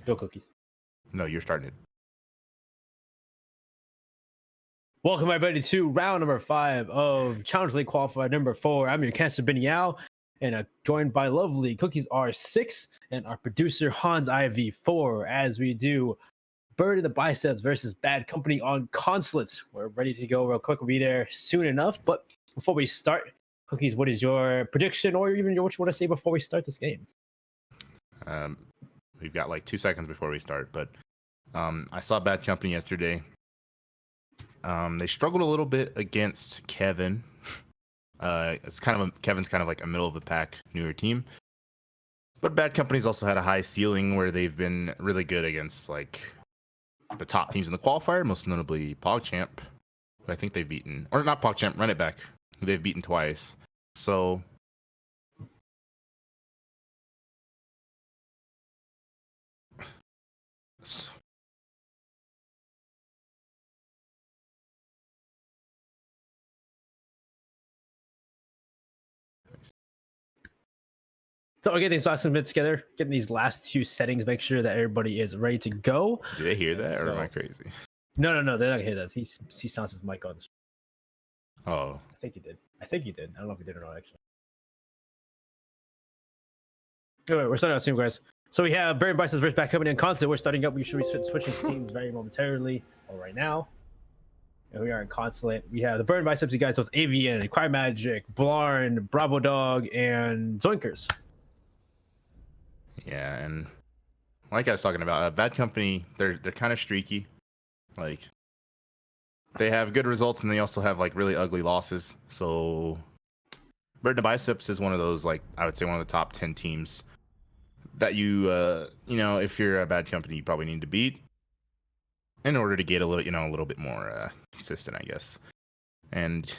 Go Cookies. No, you're starting it. Welcome everybody to round number 5 of Challenge League qualifier number 4. I'm your caster Benny Yao, and joined by lovely Cookies R6 and our producer Hans IV4 as we do Bird of the Biceps versus Bad Company on Consulates. We're ready to go real quick. We'll be there soon enough. But before we start, Cookies, what is your prediction or even what you want to say before we start this game? We've got like 2 seconds before we start, but I saw Bad Company yesterday. They struggled a little bit against Kevin. Kevin's kind of like a middle of the pack newer team, but Bad Company's also had a high ceiling where they've been really good against like the top teams in the qualifier, most notably PogChamp, who I think they've beaten, or not PogChamp, Run It Back, who they've beaten twice. So So, So we're getting these last minutes together, getting these last two settings, make sure that everybody is ready to go. do they hear And that, or so, am I crazy? no, they're not gonna hear that. He sounds his mic on. Oh, I think he did. I don't know if he did or not actually. Anyway, we're starting out soon, guys. So we have Barry Bison's versus back coming in constant. We're starting up. We should be switching teams very momentarily or right now. And we are in consulate. We have the Burn Biceps, you guys, those Avian, Cry Magic, Blarn, Bravo Dog, and Zoinkers. yeah, and like I was talking about, Bad Company, they're kind of streaky. Like, they have good results, and they also have like really ugly losses. So, Bird the Biceps is one of those, like, I would say one of the top 10 teams that you know, if you're a Bad Company, you probably need to beat in order to get a little, you know, a little bit more consistent, I guess. And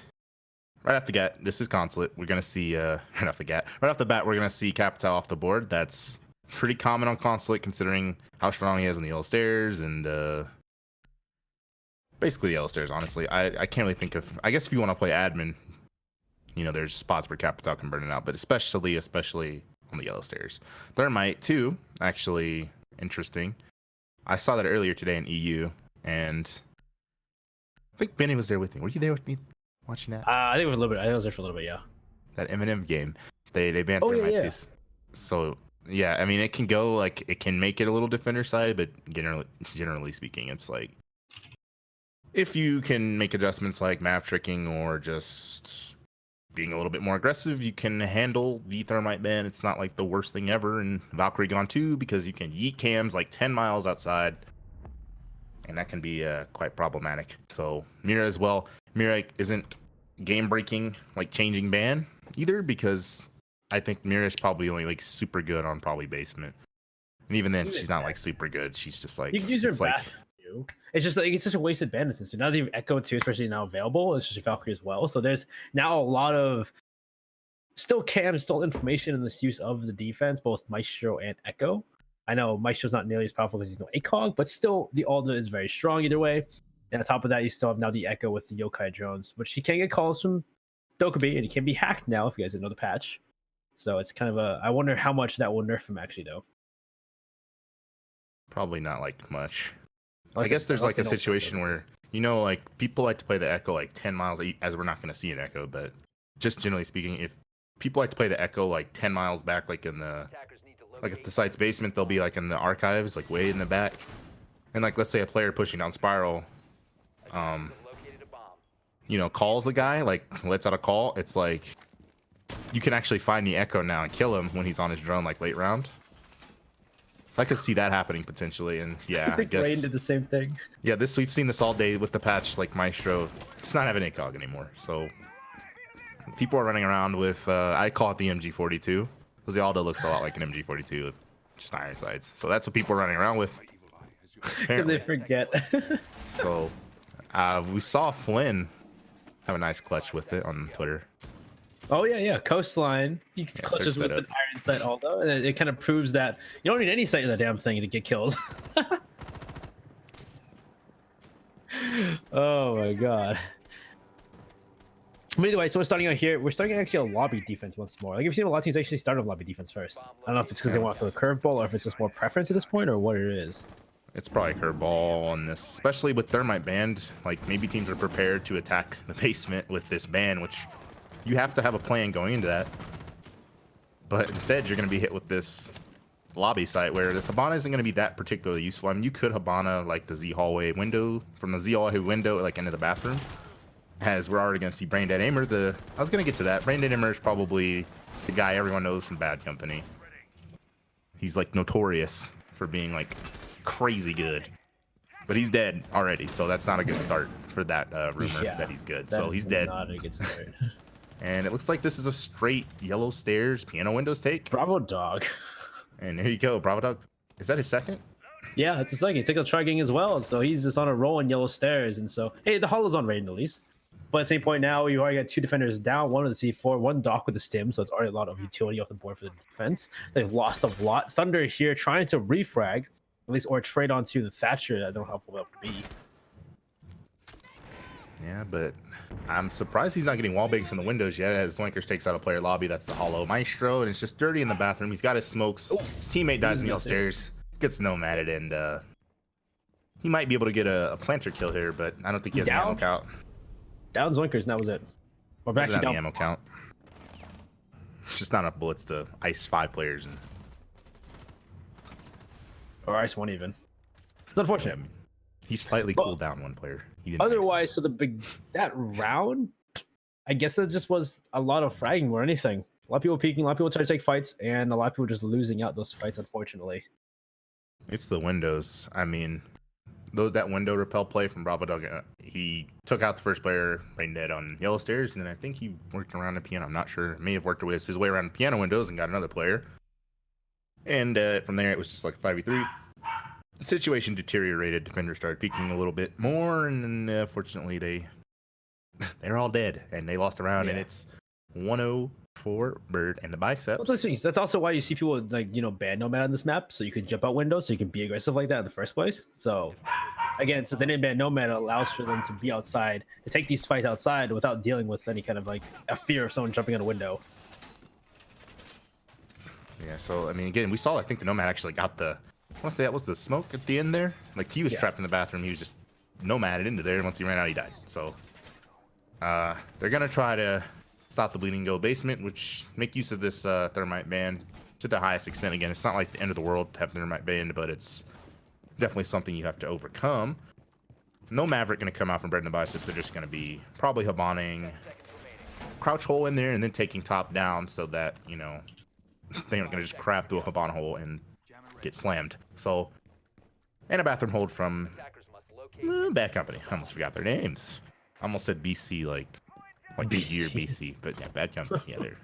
right off the bat, this is Consulate. We're gonna see right off the bat, we're gonna see Capital off the board. That's pretty common on Consulate, considering how strong he is in the yellow stairs and basically the yellow stairs. Honestly, I can't really think of. I guess if you want to play admin, you know, there's spots where Capital can burn it out, but especially on the yellow stairs. Thermite too, actually interesting. I saw that earlier today in EU, and I think Benny was there with me. Were you there with me watching that? I think it was a little bit. I was there for a little bit, yeah. That Eminem game, they banned Oh, Thermite yeah, yeah. too. So yeah, I mean, it can go like, it can make it a little defender side, but generally speaking, it's like, if you can make adjustments like map tricking or just being a little bit more aggressive, you can handle the Thermite ban. It's not like the worst thing ever in Valkyrie Gone 2, because you can yeet cams like 10 miles outside, and that can be quite problematic. So Mira as well. Mira isn't game breaking, like changing ban either, because I think Mira is probably only like super good on probably basement, and even then she's not like super good. She's just like, You can use your it's like, back. It's just like it's such a wasted ban instance. So now that you've Echo too, especially now available, it's just Valkyrie as well. So there's now a lot of still cam, still information in this use of the defense, both Maestro and Echo. I know Maestro's not nearly as powerful because he's no ACOG, but still the Alda is very strong either way. And on top of that, you still have now the Echo with the Yokai drones, which he can get calls from Dokubi, and he can be hacked now if you guys didn't know the patch. So it's kind of a. I wonder how much that will nerf him actually, though. probably not like much. Unless I guess there's like a don't situation where, you know, like people like to play the Echo like 10 miles, as we're not going to see an Echo, but just generally speaking, if people like to play the Echo like 10 miles back, like in the, like at the site's basement, they'll be like in the archives, like way in the back. And like, let's say a player pushing down Spiral, you know, calls the guy, like lets out a call. It's like, you can actually find the Echo now and kill him when he's on his drone, like late round. I could see that happening potentially, and yeah, I guess Rain did the same thing. Yeah, we've seen this all day with the patch. Like Maestro, it's not having ACOG anymore, so people are running around with I call it the MG42, because the Aldo looks a lot like an MG42 with just iron sights. So that's what people are running around with. Because they forget. So we saw Flynn have a nice clutch with it on Twitter. Oh yeah, Coastline. He clutches with an iron sight Aldo, and it kind of proves that you don't need any sight in the damn thing to get kills. Oh my god. But anyway, so we're starting out here. We're starting actually a lobby defense once more. Like, you've seen a lot of teams actually start with lobby defense first. I don't know if it's because they want to throw a curveball, or if it's just more preference at this point, or what it is. It's probably curveball on this, especially with Thermite banned. Like, maybe teams are prepared to attack the basement with this ban, which you have to have a plan going into that. But instead, you're going to be hit with this lobby site where this Habana isn't going to be that particularly useful. I mean, you could Habana like the Z hallway window, from the Z hallway window, like into the bathroom. As we're already going to see Brain Dead Aimer. I was going to get to that. Brain Dead Aimer is probably the guy everyone knows from Bad Company. He's like notorious for being like crazy good. But he's dead already, so that's not a good start for that rumor that he's good. So he's dead. Not a good start. And it looks like this is a straight yellow stairs piano windows take. Bravo Dog. And here you go, Bravo Dog. Is that his second? Yeah, that's his second. He took a trigging as well, so he's just on a roll in yellow stairs. And so, hey, the Hollow's on rating at least. But at the same point now, you already got two defenders down, one with the C4, one Doc with the stim, so it's already a lot of utility off the board for the defense. They've lost a lot. Thunder here trying to refrag. at least, or trade onto the Thatcher. I don't know how helpful that would be. Yeah, but I'm surprised he's not getting wallbanged from the windows yet, as Zwankers takes out a player lobby. That's the Hollow Maestro, and it's just dirty in the bathroom. He's got his smokes. Ooh, his teammate dies in the upstairs, gets nomaded, and he might be able to get a planter kill here, but I don't think he has an ammo count. Down Zwankers, and that was it. Or back down down the ammo count. It's just not enough bullets to ice 5 players. Or ice 1 even. It's unfortunate. He slightly cooled down 1 player. Otherwise, so that round, I guess that just was a lot of fragging more than anything. A lot of people peeking, a lot of people trying to take fights, and a lot of people just losing out those fights, unfortunately. It's the windows. I mean, that window repel play from Bravo Dog, he took out the first player right dead on yellow stairs, and then I think he worked around the piano. I'm not sure. May have worked his way around the piano windows and got another player. And from there, it was just like 5v3. The situation deteriorated. Defenders started peeking a little bit more, and then fortunately they're all dead, and they lost a round, and it's 1-0 for Bird and the Biceps. That's also why you see people ban Nomad on this map, so you can jump out windows, so you can be aggressive like that in the first place. So again, so they didn't ban Nomad, allows for them to be outside, to take these fights outside without dealing with any kind of a fear of someone jumping out a window. Yeah, so I mean, again, we saw, I think the Nomad actually got I want to say that was the smoke at the end there. Like, he was trapped in the bathroom. He was just nomaded into there, and once he ran out, he died. So they're gonna try to stop the bleeding, go basement, which make use of this thermite ban to the highest extent. Again, it's not like the end of the world to have thermite banned, but it's definitely something you have to overcome. No Maverick gonna come out from Bread and the Biceps. They're just gonna be probably Habaning, crouch hole in there, and then taking top down so that, they aren't gonna just crab through a Habana hole and get slammed. So, and a bathroom hold from Bad Company. I almost forgot their names. I almost said BC like BG or BC, but yeah, Bad Company. Yeah, they're.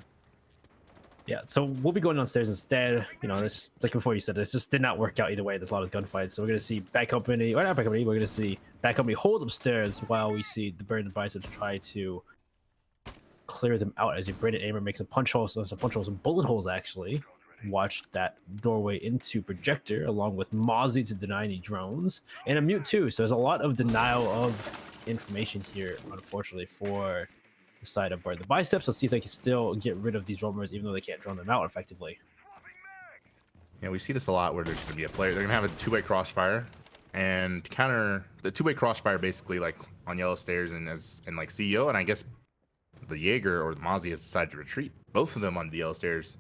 Yeah, so we'll be going downstairs instead. This, like before you said, this just did not work out either way. There's a lot of gunfights, so we're gonna see Bad Company, or not Bad Company. We're gonna see Bad Company hold upstairs while we see the Bird and Biceps try to clear them out as Brandon Aimer makes some punch holes, and bullet holes actually. Watch that doorway into Projector along with Mozzie to deny the drones and a mute too. So there's a lot of denial of information here, unfortunately, for the side of Bird the Biceps. Let's see if they can still get rid of these roamers even though they can't drone them out effectively. Yeah, we see this a lot where there's going to be a player. They're going to have a 2-way crossfire and counter the 2-way crossfire basically like on yellow stairs and like CEO, and I guess the Jaeger or the Mozzie has decided to retreat. Both of them on the yellow stairs.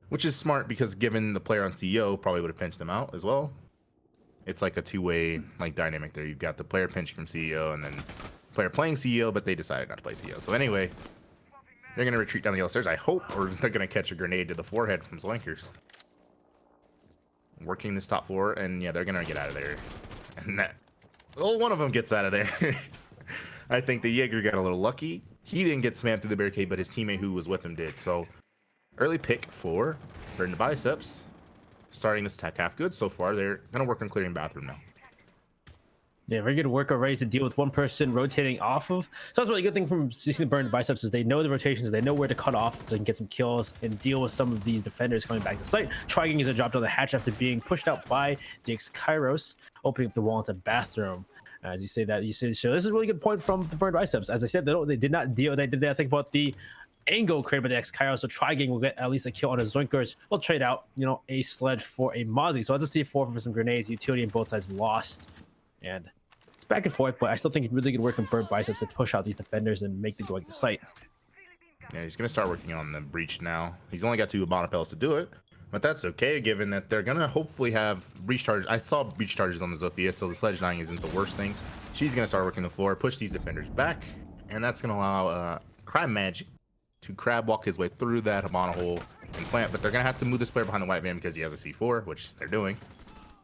Which is smart because given the player on CEO probably would have pinched them out as well. It's like a 2-way dynamic there. You've got the player pinching from CEO and then player playing CEO, but they decided not to play CEO. So anyway, they're going to retreat down the yellow stairs, I hope, or they're going to catch a grenade to the forehead from Zwankers. Working this top floor, and yeah, they're going to get out of there. And one of them gets out of there. I think the Jaeger got a little lucky. He didn't get spammed through the barricade, but his teammate who was with him did. So early pick for Bird and the Biceps. Starting this tech half good so far. They're going to work on clearing bathroom now. Yeah, very good work already to deal with one person rotating off of. So that's a really good thing from seeing the Bird and Biceps is they know the rotations, they know where to cut off so they can get some kills and deal with some of these defenders coming back to site. Trigging is a drop down the hatch after being pushed out by the X-Kairos, opening up the wall into bathroom. As you say that, so this is a really good point from the Bird and Biceps. As I said, they did not deal. They did that thing about the angle created by the X-Kairos, so Trigang will get at least a kill on his Zoinkers. We'll trade out, a sledge for a Mozzie. So let's see C4 for some grenades. Utility on both sides lost. And it's back and forth, but I still think it's really good work from Bird Biceps to push out these defenders and make them go into site. Yeah, he's going to start working on the breach now. He's only got 2 Habana pells to do it, but that's okay, given that they're going to hopefully have breach charges. I saw breach charges on the Zofia, so the sledge dying isn't the worst thing. She's going to start working the floor, push these defenders back, and that's going to allow Crime Magic to crab walk his way through that Habana hole and plant, but they're going to have to move this player behind the white van because he has a C4, which they're doing.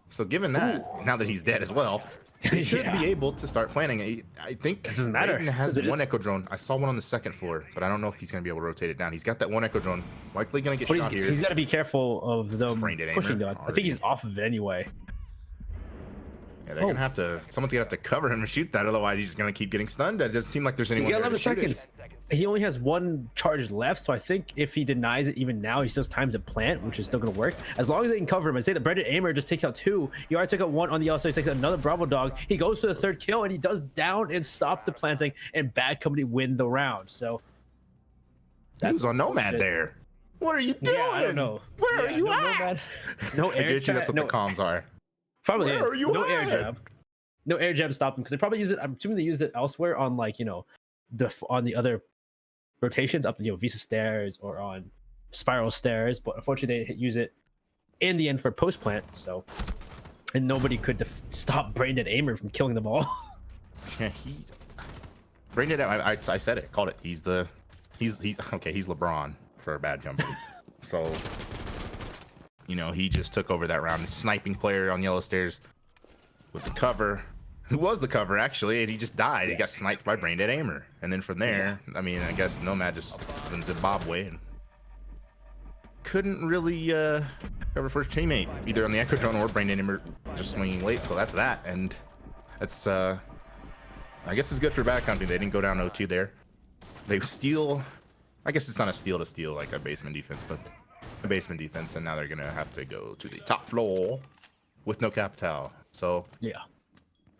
So given that, now that he's dead as well, they should be able to start planning. I think it doesn't matter. Raiden has one Echo drone. I saw one on the second floor, but I don't know if he's going to be able to rotate it down. He's got that one Echo drone. Likely going to get shot here. He's got to be careful of them pushing down. I think he's off of it anyway. Yeah, they're going to have to... Someone's going to have to cover him and shoot that. Otherwise, he's just going to keep getting stunned. It doesn't seem like there's anyone He's got 11 there to shoot seconds. it. he only has one charge left, so I think if he denies it even now, he still has time to plant, which is still going to work as long as they can cover him. I say that Brendan Aimer just takes out 2. He already took out 1 on the outside, takes out another Bravo dog. He goes for the 3rd kill, and he does down and stop the planting, and Bad Company win the round. So that's on Nomad there. What are you doing? Yeah, I don't know. Where are you at? Nomad, no air. I get you. That's what the comms are. Probably Where is. are you no at? air jab. No air jab stopped them because they probably use it. I'm assuming they used it elsewhere on like on the other rotations up the Visa stairs or on spiral stairs, but unfortunately they didn't use it in the end for post plant. So, and nobody could stop Brandon Aimer from killing them all. Yeah, Brandon. I said it. Called it. He's okay. He's LeBron for a Bad Company. So, he just took over that round. Sniping player on yellow stairs with the cover. Who was the cover actually, and he just died. He got sniped by Braindead Aimer, and then from there, I mean, I guess Nomad just was in Zimbabwe and couldn't really cover first teammate either on the Echo Drone or Braindead Aimer just swinging late. So that's that, and that's I guess it's good for Bad Company. They didn't go down 0-2 there. They steal. I guess it's not a steal to steal like a basement defense, but a basement defense, and now they're gonna have to go to the top floor with no capital. So yeah.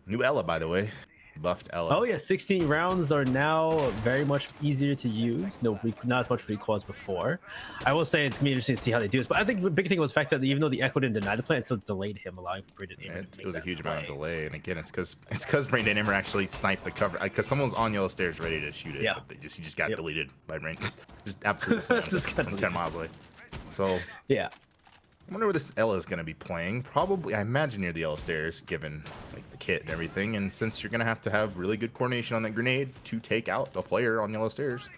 New Ella, by the way, buffed Ella. Oh yeah, 16 rounds are now very much easier to use. No, not as much recoil as before. I will say it's gonna be interesting to see how they do this. But I think the big thing was the fact that even though the Echo didn't deny the play, it still delayed him, allowing for Brandon Aimer to make it was a huge play. amount of delay, and again, it's because Brandon Aimer actually sniped the cover because someone was on yellow stairs ready to shoot it. Yeah. But he just got deleted by Brandon. Just absolutely Just got from 10 miles away. So yeah. I wonder where this Ella is going to be playing. Probably, I imagine, near the yellow stairs, given like the kit and everything. And since you're going to have really good coordination on that grenade to take out a player on yellow stairs,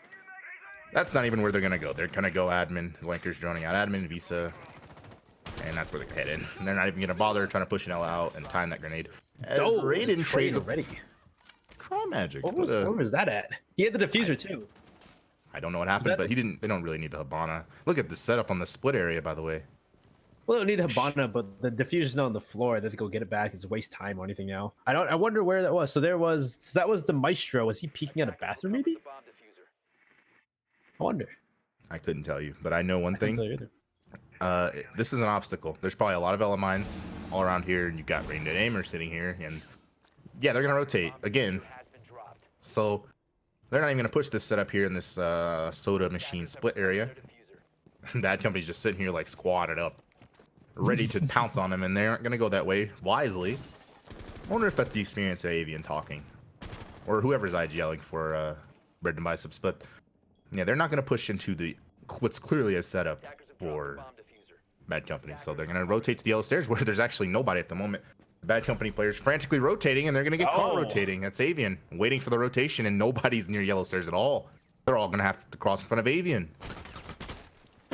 that's not even where they're going to go. They're going to go admin, Lankers droning out admin, Visa, and that's where they're heading. And they're not even going to bother trying to push an Ella out and time that grenade. Oh, Raiden trades already. Cry Magic. Where was that at? He had the diffuser too. I don't know what happened, but he didn't. They don't really need the Habana. Look at the setup on the split area, by the way. Well, they don't need Habana, but the diffuser's not on the floor. They have to go get it back. It's waste time or anything now. I wonder where that was. So that was the Maestro. Was he peeking out a bathroom maybe? I wonder. I couldn't tell you, but I know one thing. This is an obstacle. There's probably a lot of Ella mines all around here, and you've got Braindead Aimer sitting here, and yeah, they're gonna rotate again. So they're not even gonna push this setup here in this soda machine split area. Bad Company's just sitting here like squatted up, ready to pounce on them, and they aren't gonna go that way wisely. I wonder if that's the experience of Avian talking, or whoever's IGLing for Bread and Biceps. But yeah, they're not gonna push into what's clearly a setup for Bad Company. So they're gonna rotate to the yellow stairs where there's actually nobody at the moment. The Bad Company players frantically rotating, and they're gonna get caught rotating. That's Avian waiting for the rotation, and nobody's near yellow stairs at all. They're all gonna have to cross in front of Avian.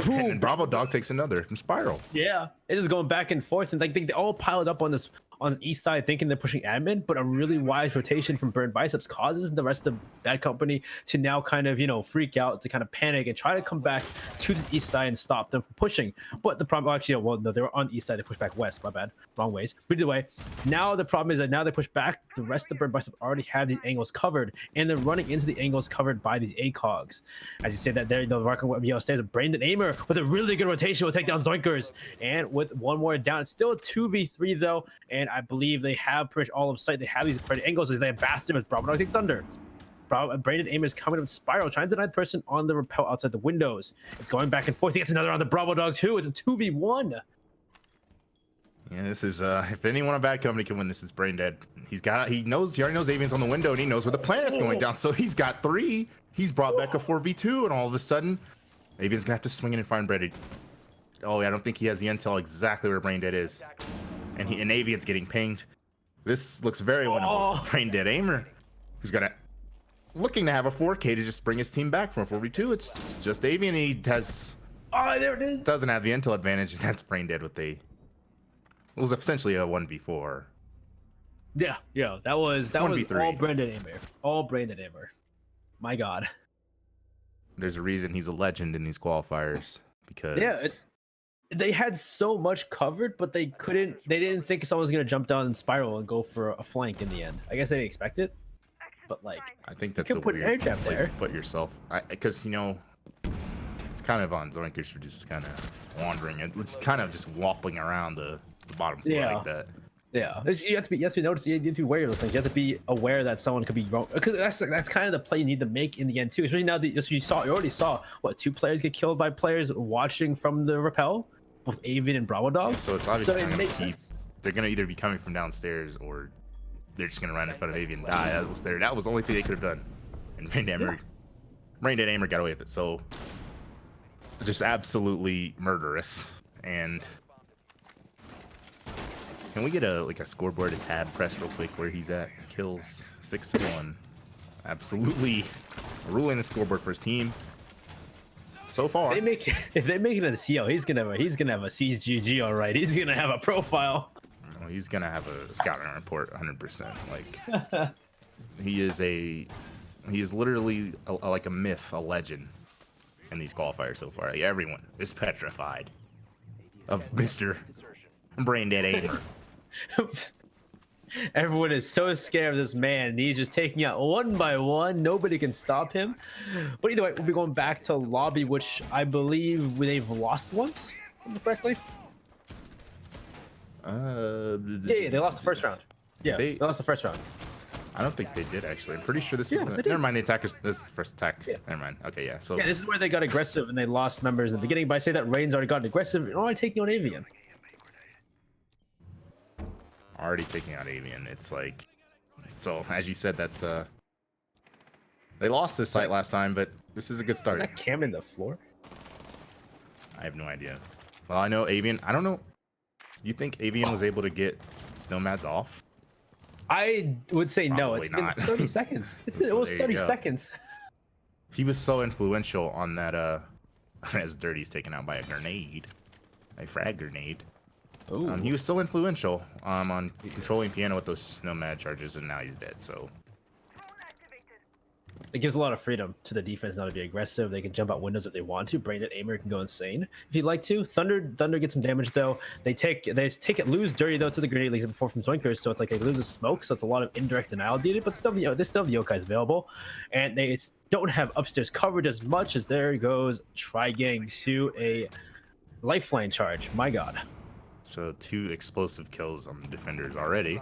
And Bravo Dog takes another from Spiral. Yeah, it is going back and forth, and like they all piled up on the east side, thinking they're pushing admin, but a really wise rotation from Burn Biceps causes the rest of Bad Company to now kind of freak out, to kind of panic and try to come back to the east side and stop them from pushing. But the problem, actually, well, no, they were on the east side. They pushed back west. My bad, wrong ways. But either way, now the problem is that now they push back. The rest of Burn Biceps already have these angles covered, and they're running into the angles covered by these ACOGs. As you say that, they're rocking with yellow stairs. Brandon Aimer with a really good rotation will take down Zoinkers, and with one more down, it's still a 2v3 though, and I believe they have pretty much all of sight. They have these pretty angles as they have Bathroom as Bravo Dog take Thunder. Brandon Aimer is coming up Spiral, trying to deny the person on the rappel outside the windows. It's going back and forth. He gets another on the Bravo Dog too. It's a 2v1. Yeah, this is if anyone on Bad Company can win this, it's Braindead. He already knows Avian's on the window, and he knows where the planet's going down. So he's got 3. He's brought back a 4v2, and all of a sudden, Avian's gonna have to swing in and find Braindead. Oh, yeah, I don't think he has the intel exactly where Braindead is. And Avian's getting pinged. This looks very winnable for Braindead Aimer, who's looking to have a 4K to just bring his team back from a 4v2. It's just Avian, and he has there it is. Doesn't have the intel advantage, and that's Braindead with it was essentially a 1v4. Yeah, that was 1v3. all Brandon Aimer. All Brandon Aimer. My God. There's a reason he's a legend in these qualifiers, because they had so much covered, but they didn't think someone was gonna jump down and Spiral and go for a flank in the end. I guess they didn't expect it, but like I think you that's a can put an air weird trap place there. to put yourself, because you know it's kind of on Zoinkers for just kind of wandering. It's kind of just wobbling around the bottom floor like that. Yeah, you have to notice. You have to be aware of those things. You have to be aware that someone could be wrong, because that's kind of the play you need to make in the end too. Especially now that you already saw what 2 players get killed by players watching from the rappel, both Avian and Bravo Dog. Yeah, so it's obviously it not makes gonna keep. sense. They're gonna either be coming from downstairs or they're just gonna run in front of Avian and die. That was the only thing they could have done. And Rain Dead Aimer got away with it. So just absolutely murderous. And can we get a scoreboard, a tab press real quick where he's at? Kills 6-1. Absolutely ruling the scoreboard for his team. So far. If they make it in the CO, he's gonna have a CGG, all right. He's gonna have a profile. Well, he's gonna have a scouting report 100%. Like he is literally like a myth, a legend in these qualifiers so far. Like, everyone is petrified of Mr. Brain Dead Aimer. Everyone is so scared of this man, and he's just taking out one by one. Nobody can stop him. But either way, we'll be going back to lobby, which I believe they've lost once, if I remember correctly. Yeah, they lost the first round. Yeah, they lost the first round. I don't think they did actually. I'm pretty sure this was never mind. The attackers. This is the first attack. Yeah. Never mind. Okay, yeah. So yeah, this is where they got aggressive and they lost members in the beginning. But I say that Rain's already gotten aggressive and already taking on Avian. Already taking out Avian. It's like, so as you said, that's they lost this site last time, but this is a good start. Is that Cam in the floor? I have no idea. Well, I know Avian. I don't know. You think Avian was able to get Snowmads off? I would say no. Probably It's not. been 30 seconds. It's been almost 30 seconds. He was so influential on that. As Dirty's taken out by a grenade, a frag grenade. He was so influential on controlling Piano with those Nomad charges, and now he's dead. So it gives a lot of freedom to the defense not to be aggressive. They can jump out windows if they want to. Brain Dead Aimer can go insane if he'd like to. Thunder gets some damage though. They lose Dirty though to the grenade leaks before from Zoinkers, so it's like they lose the smoke, so it's a lot of indirect denial needed. But still, they still have the Yokais available, and they don't have upstairs coverage as much as there goes Tri-Gang to a lifeline charge. My God. So 2 explosive kills on the defenders already.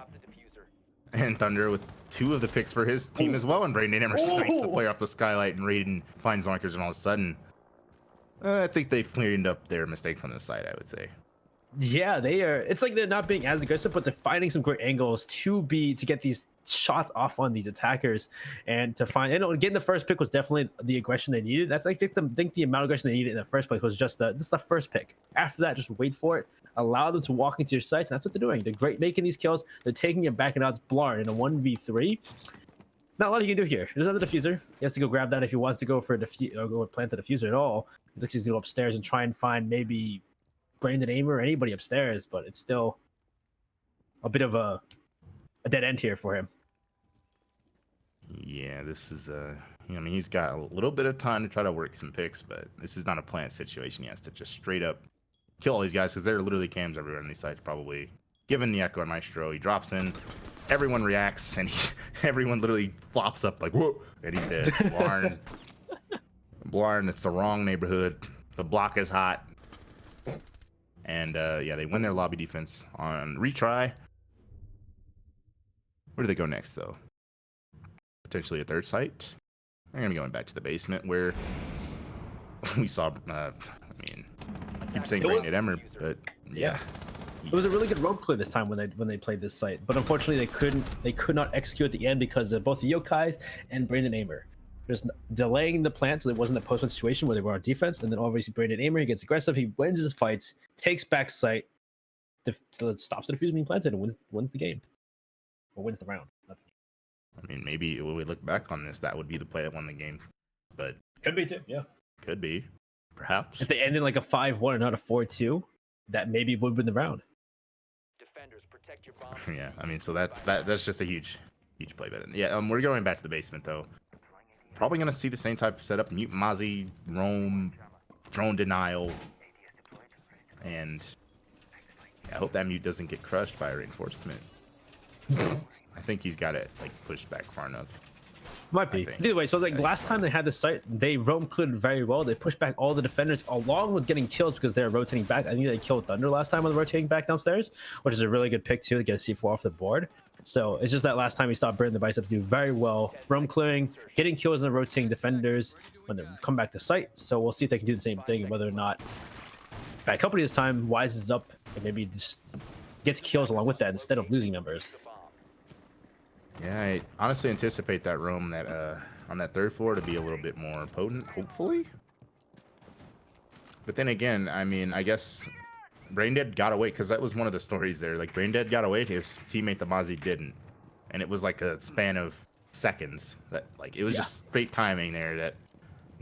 And Thunder with 2 of the picks for his team as well. And Brain Dead Aimer snipes the player off the skylight, and Raiden finds Zoinkers, and all of a sudden, I think they've cleaned up their mistakes on this side, I would say. Yeah, they are. It's like they're not being as aggressive, but they're finding some great angles to get these shots off on these attackers, and to find. Getting the first pick was definitely the aggression they needed. That's I think the amount of aggression they needed in the first place was just the first pick. After that, just wait for it. Allow them to walk into your sights, and that's what they're doing. They're great making these kills. They're taking it back, and now it's Blarn in a 1v3. Not a lot you can do here. He doesn't have the diffuser. He has to go grab that if he wants to go for a or go plant the diffuser at all. He's actually going to go upstairs and try and find maybe Brain Dead Aimer or anybody upstairs, but it's still a bit of a dead end here for him. Yeah, this is I mean, he's got a little bit of time to try to work some picks, but this is not a plant situation. He has to just straight up kill all these guys because there are literally cams everywhere on these sites. Probably given the Echo and Maestro, he drops in, everyone reacts, and everyone literally flops up like whoa, and he's dead. Blarn, it's the wrong neighborhood. The block is hot. And yeah, they win their lobby defense on retry. Where do they go next, though? Potentially a third site. They're gonna be going back to the basement where we saw. I mean, I keep saying Brain Dead Aimer, but yeah. It was a really good rope clear this time when they played this site, but unfortunately they could not execute at the end because of both the Yokais and Brain Dead Aimer. Just delaying the plant, so there wasn't a post-one situation where they were on defense, and then obviously Brain Dead Aimer, he gets aggressive, he wins his fights, takes back site, so it stops the defuse being planted and wins the game. Or wins the round. I mean, maybe when we look back on this, that would be the play that won the game. But could be too, yeah. Could be. Perhaps. If they ended like a 5-1 and not a 4-2, that maybe would win the round. Defenders, protect your bomb. Yeah, I mean, so that's just a huge play. But yeah, we're going back to the basement though. Probably gonna see the same type of setup: Mute Mozzie, Roam, drone denial, and I hope that Mute doesn't get crushed by a reinforcement. I think he's got it like pushed back far enough. Might be. think. Either way, so like last time they had the site, they roam cleared very well. They pushed back all the defenders along with getting kills because they're rotating back. I think they killed Thunder last time with rotating back downstairs, which is a really good pick too to get a C4 off the board. So it's just that last time we stopped Burn the Biceps do very well. Roam clearing, getting kills and rotating defenders when they come back to site. So we'll see if they can do the same thing and whether or not Bad Company this time wises up and maybe just gets kills along with that instead of losing numbers. Yeah, I honestly anticipate that roam that on that third floor to be a little bit more potent, hopefully. But then again, I mean, I guess Braindead got away because that was one of the stories there. Like Braindead got away, his teammate the Mozzie didn't, and it was like a span of seconds. That like it was just straight timing there that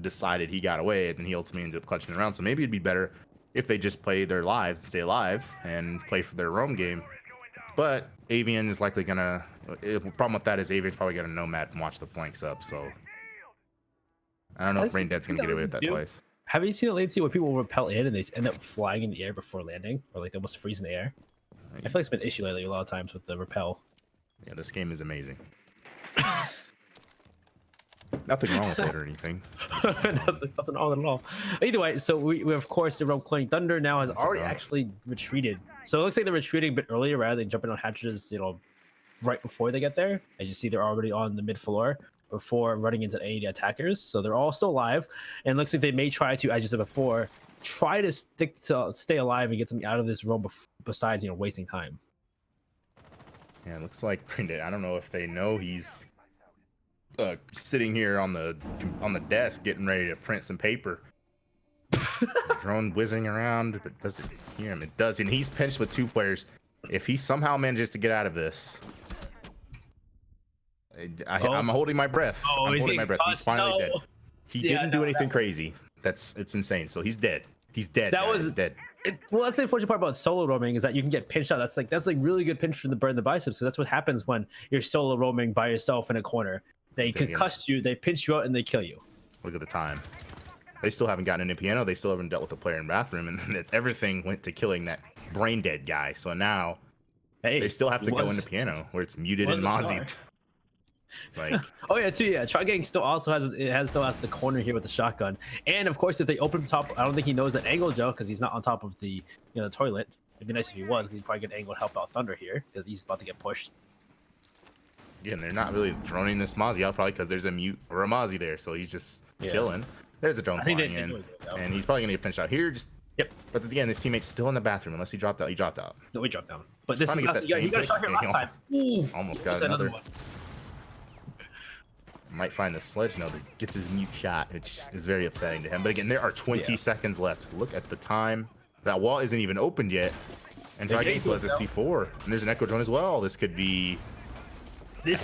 decided he got away, and then he ultimately ended up clutching around. So maybe it'd be better if they just play their lives, stay alive, and play for their roam game. But Avian is likely gonna. The problem with that is Avian's probably gonna nomad and watch the flanks up. So I don't know if Braindead's gonna get away with that twice. Have you seen it lately where people rappel in and they end up flying in the air before landing, or like they almost freeze in the air? I feel like it's been an issue lately a lot of times with the rappel. Yeah, this game is amazing. Nothing wrong with it or anything. nothing wrong at all. Either way, so we of course the roam clearing Thunder now has already actually retreated. So it looks like they're retreating a bit earlier rather than jumping on hatches, you know, right before they get there. As you see, they're already on the mid floor before running into any attackers. So they're all still alive, and it looks like they may try to, as you said before, try to stay alive and get something out of this roam besides, you know, wasting time. Yeah, it looks like Braindead. I don't know if they know he's sitting here on the desk getting ready to print some paper. Drone whizzing around, but does it hear him? It does, and he's pinched with 2 players. If he somehow manages to get out of this, I'm holding my breath. I'm holding my breath. He's finally dead. He didn't do anything crazy. It's insane. So he's dead. He's dead. He's dead. Well, that's the unfortunate part about solo roaming is that you can get pinched out. That's like really good pinch from the Burn the Biceps. So that's what happens when you're solo roaming by yourself in a corner. They concuss you, they pinch you out, and they kill you. Look at the time. They still haven't gotten into piano. They still haven't dealt with the player in bathroom, and everything went to killing that brain dead guy. So now they still have to go into piano where it's muted and Mozzie. Like, oh yeah, too. Yeah, Try Gang still also has the corner here with the shotgun, and of course if they open the top, I don't think he knows that angle Joe because he's not on top of the the toilet. It'd be nice if he was. He'd probably get an angle to help out Thunder here because he's about to get pushed. Again, they're not really droning this Mozzie out probably because there's a mute or a Mozzie there, so he's just chilling. There's a drone flying in, and he's probably gonna get pinched out here. But again, this teammate's still in the bathroom unless he dropped out. He dropped out. No, he dropped down. But this is he got a shot here last time. Ooh, almost got another one. Might find the sledge now that gets his mute shot, which is very upsetting to him. But again, there are 20 seconds left. Look at the time. That wall isn't even opened yet, and Try Gang still has a C4, and there's an echo drone as well. This could be. There's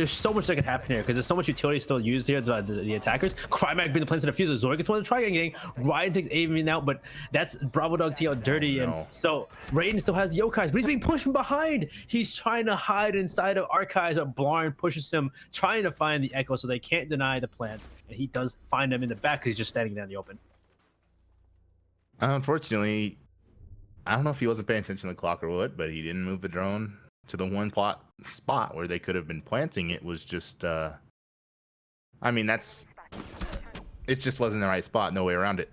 so much that could happen here because there's so much utility still used here by the attackers. Crymac being the place of the fuser. Zorg gets one to Try Gang getting. Ryan takes Avian out, but that's Bravo Dog T out dirty. And so Raiden still has Yokais, but he's being pushed from behind. He's trying to hide inside of Archives, but Blarn pushes him, trying to find the echo so they can't deny the plants. And he does find them in the back because he's just standing there in the open. Unfortunately, I don't know if he wasn't paying attention to the clock or what, but he didn't move the drone to the one spot where they could have been planting. It was just I mean, it just wasn't the right spot. No way around it.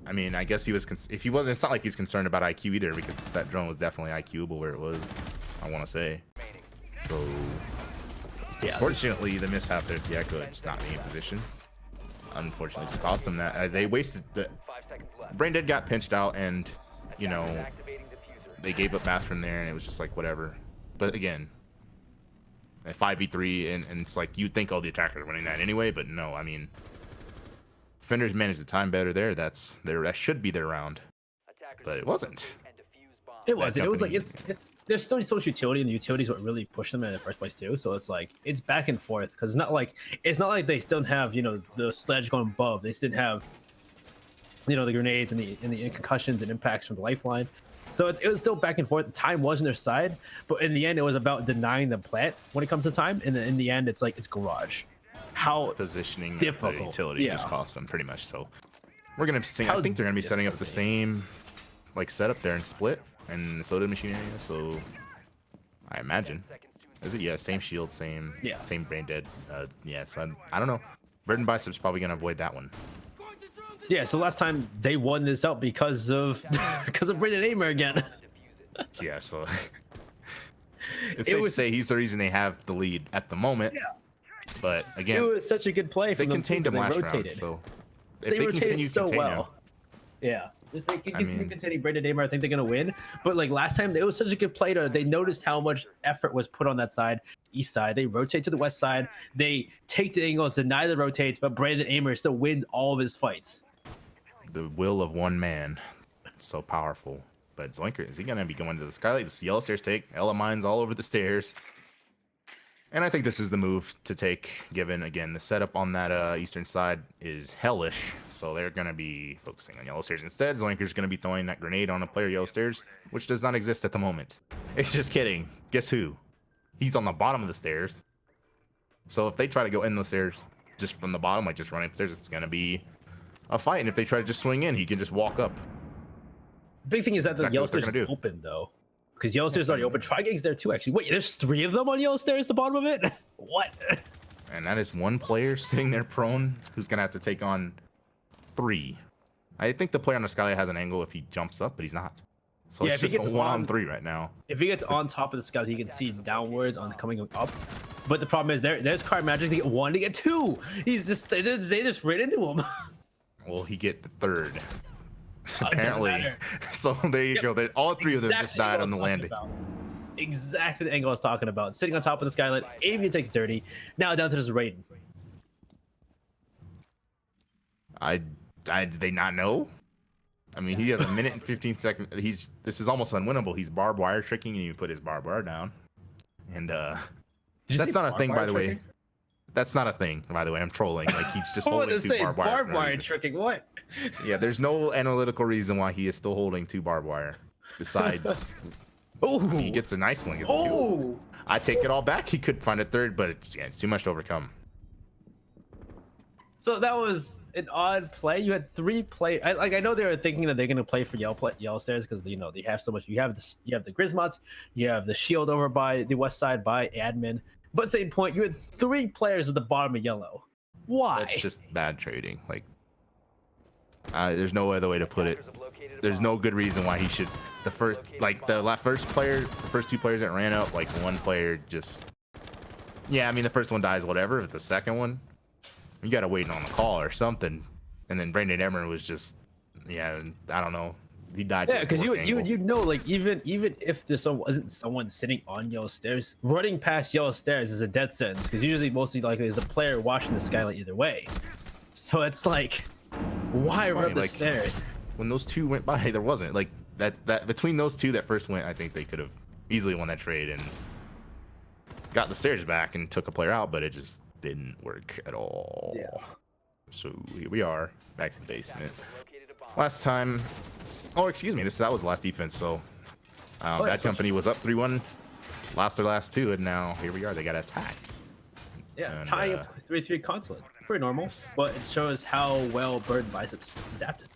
I mean, I guess he was if he wasn't, it's not like he's concerned about IQ either, because that drone was definitely IQable where it was, I want to say. So yeah, fortunately the mishap there, the echo just not being in position, unfortunately just cost them that. They wasted the Braindead got pinched out, and they gave up bathroom there, and it was just like whatever. But again, at 5v3, and it's like you'd think all the attackers are winning that anyway, but no. I mean, defenders managed the time better there. That should be their round, but it wasn't. It wasn't. It was like there's still so much utility, and the utility is what really pushed them in the first place too. So it's like it's back and forth because it's not like they still have the sledge going above. They still have the grenades and the concussions and impacts from the lifeline. So it was still back and forth. Time was on their side, but in the end, it was about denying the plant when it comes to time. And in the end, it's like it's garage. How positioning difficult. The utility just cost them pretty much. So we're gonna see. I think they're gonna be setting up the same setup there in split and soda machine area. So I imagine Is it? Yeah, same shield, same Yeah. same brain dead. Yeah, so I don't know. Bird and Bicep's probably gonna avoid that one. Yeah, so last time they won this out because of because of Brandon Amer again. Yeah, so it's It safe to was- say he's the reason they have the lead at the moment. Yeah. But It again, was such a good play they from them contained too, him 'cause last they round. rotated. So if They they rotated continue so containing him, well. Yeah. If they can continue mean- containing Brandon Amer, I think they're gonna win. But like last time, it was such a good play. They noticed how much effort was put on that side, east side. They rotate to the west side. They take the angles, deny the rotates, but Brandon Amer still wins all of his fights. the will of one man, it's so powerful. But Zoinker, is he gonna be going to the skylight? This yellow stairs take. Ella mines all over the stairs. And I think this is the move to take, given, again, the setup on that eastern side is hellish. So they're going to be focusing on yellow stairs instead. Zoinker's going to be throwing that grenade on a player yellow stairs, which does not exist at the moment. It's just kidding. Guess who? He's on the bottom of the stairs. So if they try to go in the stairs just from the bottom, like just running upstairs, it's going to be a fight. And if they try to just swing in, he can just walk up. Big thing is that the Exactly yellow what they're stairs gonna is do. open though, because yellow stairs is already open. Trigig's there too, actually. Wait, there's 3 of them on yellow stairs, the bottom of it. What? And that is one player sitting there prone who's going to have to take on 3. I think the player on the skylight has an angle if he jumps up, but he's not. So Yeah, it's if he just a gets 1-on-3 right now. If he gets on top of the scout, he can see downwards on coming up. But the problem is there's card magic to get 1 to get 2. He's just they just ran into him. Will he get the 3rd? Doesn't Apparently. matter. So there you Yep. go. All 3 of them Exact just died angle on the I was landing. talking about. Exactly the angle I was talking about. Sitting on top of the skylight, Avian takes dirty. Now down to just Raiden. Did they not know? I mean, he has a minute and 15 seconds. This is almost unwinnable. He's barbed wire tricking, and you put his barbed wire down. And Did you that's say not a thing, by barbed the wire way. tricking? That's not a thing, by the way. I'm trolling. Like, he's just I holding wanted to 2 say barbed wire. for barbed no wire reason. tricking. What? Yeah, there's no analytical reason why he is still holding 2 barbed wire. Besides, Oh, he gets a nice one. Gets a 2. oh. I take it all back. He could find a 3rd, but it's too much to overcome. So that was an odd play. You had 3 play. I know they were thinking that they're gonna play for yellow stairs because they have so much. You have the Grismots, you have the shield over by the west side by admin. But same point, you had 3 players at the bottom of yellow. Why? That's just bad trading. Like, there's no other way to put it. There's no good reason why he should. The first 2 players that ran up, like one player just. Yeah, I mean the first one dies, whatever. But the second one, you gotta wait on the call or something. And then Brandon Emmer was just, yeah, I don't know. He died. Yeah, because you know, like even if there's wasn't someone sitting on yellow stairs, running past yellow stairs is a death sentence. Because usually, mostly likely, there's a player watching the skylight either way. So it's like, why run up the like, stairs? When those 2 went by, there wasn't like that between those 2 that first went. I think they could have easily won that trade and got the stairs back and took a player out, but it just didn't work at all. Yeah. So here we are back to the basement. Last time, oh excuse me, that was the last defense. So Bad Company was up 3-1, lost their last 2, and now here we are. They got to attack. Yeah, And, tying up 3-3 consulate. Pretty normal, but it shows how well Bird and Biceps adapted.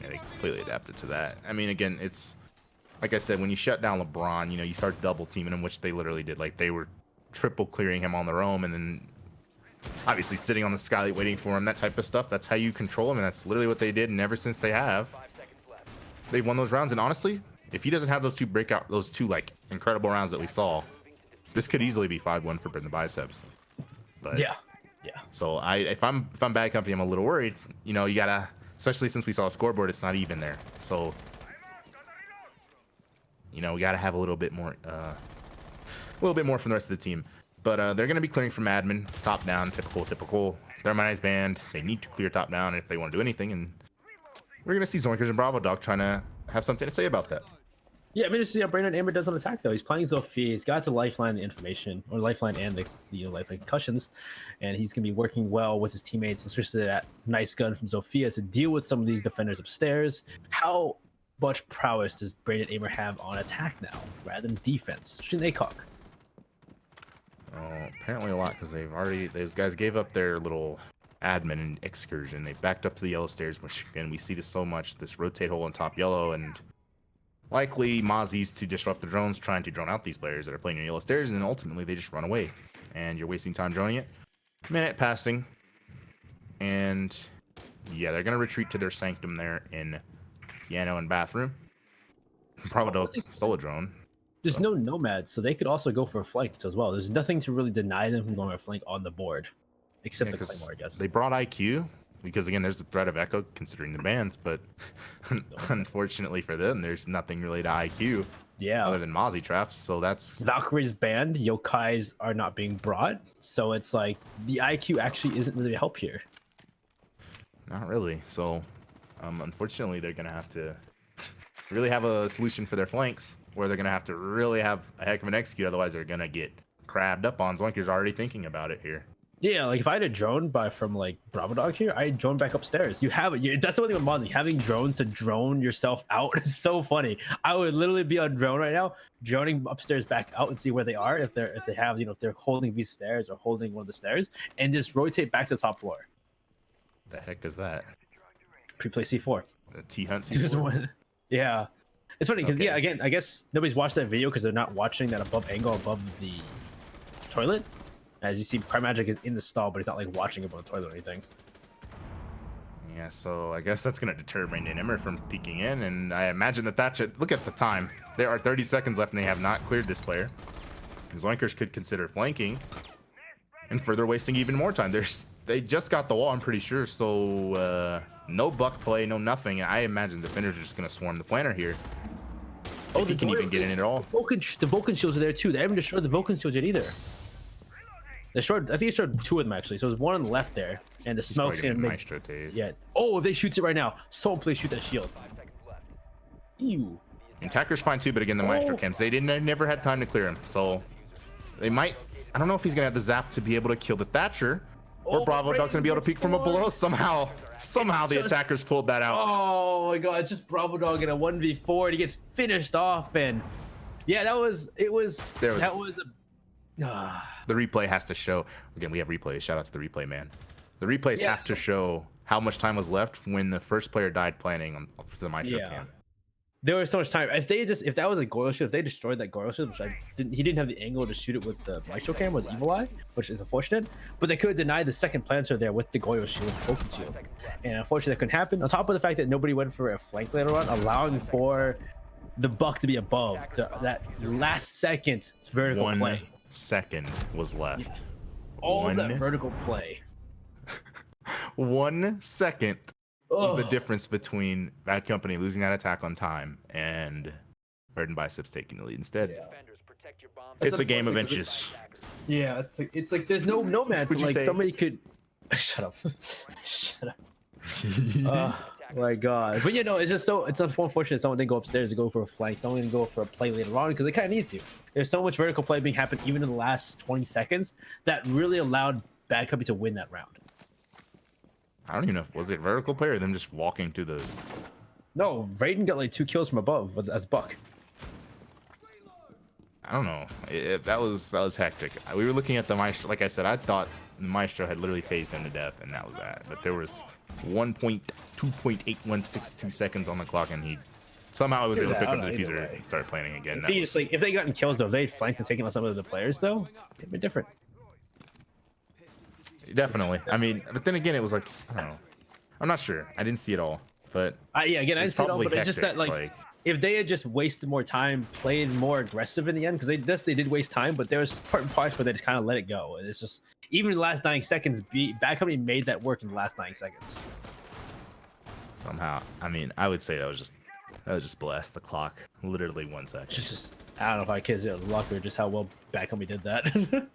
Yeah, they completely adapted to that. I mean, again, it's like I said, when you shut down LeBron, you start double teaming him, which they literally did. Like, they were triple clearing him on their own, and then obviously sitting on the skylight waiting for him, that type of stuff. That's how you control him, and that's literally what they did. And ever since they've won those rounds. And honestly, if he doesn't have those 2 like incredible rounds that we saw, this could easily be 5-1 for Bird and Biceps. But Yeah. so if I'm Bad Company, I'm a little worried. You gotta, especially since we saw a scoreboard, it's not even there. So we gotta have a little bit more from the rest of the team. But they're gonna be clearing from admin, top down, typical. Thermite band. They need to clear top down if they want to do anything, and we're gonna see Zoinkers and Bravo Dog trying to have something to say about that. Yeah, I mean, to see how Brandon Amber does on attack though. He's playing Zofia. He's got the lifeline, the information, or lifeline and the lifeline concussions, and he's gonna be working well with his teammates, especially that nice gun from Zofia to deal with some of these defenders upstairs. How much prowess does Brandon Amber have on attack now, rather than defense? Shouldn't they cock? Oh, apparently a lot, because those guys gave up their little admin excursion. They backed up to the yellow stairs, which again we see this so much. This rotate hole on top yellow, and likely Mozzie's to disrupt the drones, trying to drone out these players that are playing in yellow stairs, and then ultimately they just run away. And you're wasting time droning it. Minute passing. And yeah, they're going to retreat to their sanctum there in piano and bathroom. Bravo stole a drone. There's no nomads, so they could also go for a flank as well. There's nothing to really deny them from going for a flank on the board, except the Claymore, I guess. They brought IQ because again, there's the threat of Echo considering the bans, but unfortunately for them, there's nothing really to IQ. Yeah. Other than Mozzie traps, so that's Valkyrie's banned. Yokais are not being brought, so it's like the IQ actually isn't really a help here. Not really. So, unfortunately, they're gonna have to really have a solution for their flanks, where they're gonna have to really have a heck of an execute. Otherwise, they're gonna get crabbed up on. Zoinker's already thinking about it here. Yeah, like if I had a drone from like Bravo Dog here, I'd drone back upstairs. You have it. That's the one thing with Mozzie. Having drones to drone yourself out is so funny. I would literally be on drone right now, droning upstairs back out and see where they are, if they have, if they're holding these stairs or holding one of the stairs, and just rotate back to the top floor. The heck is that? Pre-play C4. A T-Hunt C4? Yeah. It's funny because, Okay. yeah, again, I guess nobody's watched that video because they're not watching that above angle above the toilet. As you see, Cry Magic is in the stall, but he's not like watching above the toilet or anything. Yeah, so I guess that's going to deter Brandon Emmer from peeking in, and I imagine that should... Look at the time. There are 30 seconds left, and they have not cleared this player. Zoinkers could consider flanking and further wasting even more time. They just got the wall, I'm pretty sure, so no buck play, no nothing. I imagine defenders are just going to swarm the planner here. Oh, if he can even get in at all. The Vulcan shields are there too. They haven't destroyed the Vulcan shields yet either. I think he destroyed 2 of them actually. So there's one on the left there, and the smoke's gonna make. Maestro Taze. Yeah. Oh, if they shoots it right now, someone please shoot that shield. Ew. And Attacker's fine too, but again, the Maestro camps, they never had time to clear him, so they might. I don't know if he's gonna have the zap to be able to kill the Thatcher, or Bravo Dog's gonna be able to peek from up below. Somehow the attackers pulled that out. Oh my god, it's just Bravo Dog in a 1v4, and he gets finished off, and yeah, The replay has to show. Again, we have replays. Shout out to the replay man. The replays have to show how much time was left when the first player died planning on the Maestro cam. There was so much time. If that was a Goyle shield, if they destroyed that Goyle shield, which he didn't have the angle to shoot it with the Maestro cam or the Evil Eye, which is unfortunate. But they could have denied the second planter there with the Goyle shield, Vulcan shield, and unfortunately that couldn't happen. On top of the fact that nobody went for a flank later on, allowing for the buck to be above that last second vertical play. 1 second was left. All that vertical play. 1 second was the difference between Bad Company losing that attack on time and Burden Biceps taking the lead instead. Yeah. It's a game of inches. Yeah, it's like there's no nomads. What'd you Like say? somebody could shut up. Shut up. Oh my god. But it's unfortunate someone didn't go upstairs to go for a flank. Someone didn't go for a play later on because they kind of need to. There's so much vertical play being happened even in the last 20 seconds that really allowed Bad Company to win that round. I don't even know if was it vertical play or them just walking to the. No, Raiden got like 2 kills from above as Buck. I don't know. That was hectic. We were looking at the Maestro. Like I said, I thought the Maestro had literally tased him to death, and that was that. But there was 2.8162 seconds on the clock, and he somehow was able to pick up the diffuser and start planning again. If they gotten kills though, if they flanked and taken on some of the players though, it'd be different. Definitely. I mean, but then again, it was like, I don't know. I'm not sure. I didn't see it all, but yeah, again, I didn't see it all, but it's just that hectic, like if they had just wasted more time, played more aggressive in the end, because they did waste time, but there was certain parts where they just kind of let it go. It's just even in the last 9 seconds, Bad Company made that work in the last 9 seconds. Somehow, I mean, I would say that was just blessed. The clock, literally 1 second. Just I don't know if I kids it luck or just how well Bad Company did that.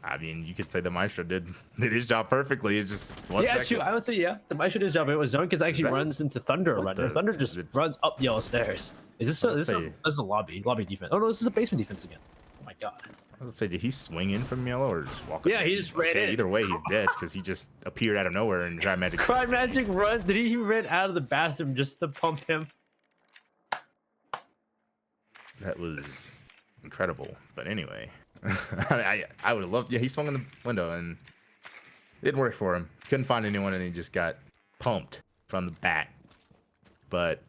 I mean, you could say the Maestro did his job perfectly. It's just 1 second. True. I would say the Maestro did his job. It was Zonkas actually runs into Thunder a run. Thunder just runs up yellow stairs. Is this a lobby defense? Oh no, this is a basement defense again. Oh my god. I was gonna say, did he swing in from yellow or just walk? Yeah, he just ran in. Either way, he's dead because he just appeared out of nowhere and Cry Magic. Cry Magic runs. Did he run out of the bathroom just to pump him? That was incredible. But anyway, I would have loved. Yeah, he swung in the window and it didn't work for him. Couldn't find anyone and he just got pumped from the back. But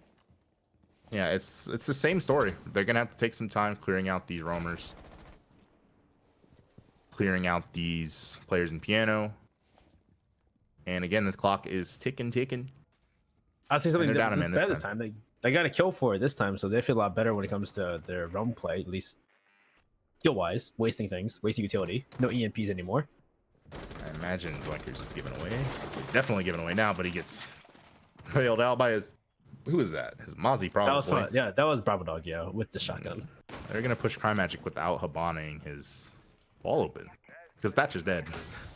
Yeah, it's the same story. They're gonna have to take some time clearing out these roamers, clearing out these players in piano. And again, the clock is ticking. I'll say something they're down a that's man better this this time. They got a kill for it this time, so they feel a lot better when it comes to their roam play, at least skill wise, wasting things, wasting utility. No EMPs anymore. I imagine Zoinkers is giving away. He's definitely giving away now, but he gets bailed out by his. Who is that? His Mozzie, That was probably. fun. Yeah, that was Bravo Dog, yeah, with the shotgun. They're gonna push Crime Magic without Habanaing his wall open, because Thatcher's dead,